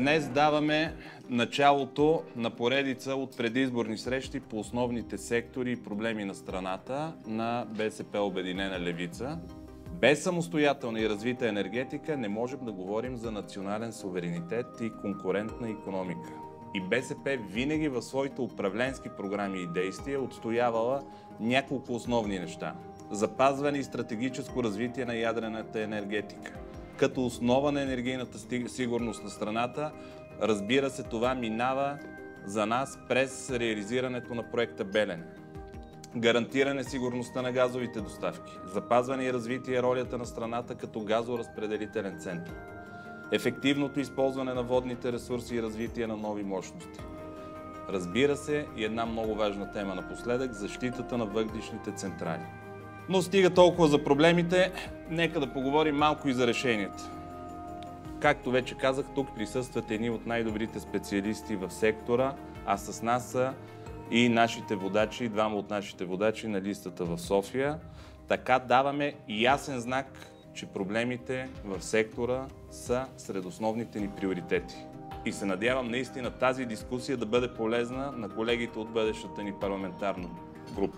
Днес даваме началото на поредица от предизборни срещи по основните сектори и проблеми на страната на БСП Обединена левица. Без самостоятелна и развита енергетика не можем да говорим за национален суверенитет и конкурентна икономика. И БСП винаги в своите управленски програми и действия отстоявала няколко основни неща. Запазване и стратегическо развитие на ядрената енергетика. Като основа на енергийната сигурност на страната, разбира се, това минава за нас през реализирането на проекта Белене. Гарантиране сигурността на газовите доставки, запазване и развитие ролята на страната като газоразпределителен център, ефективното използване на водните ресурси и развитие на нови мощности. Разбира се, и една много важна тема напоследък – защитата на въглищните централи. Но стига толкова за проблемите, нека да поговорим малко и за решенията. Както вече казах, тук присъстват едни от най-добрите специалисти в сектора, а с нас са и нашите водачи, двама от нашите водачи на листата в София. Така даваме ясен знак, че проблемите в сектора са сред основните ни приоритети. И се надявам наистина тази дискусия да бъде полезна на колегите от бъдещата ни парламентарна група.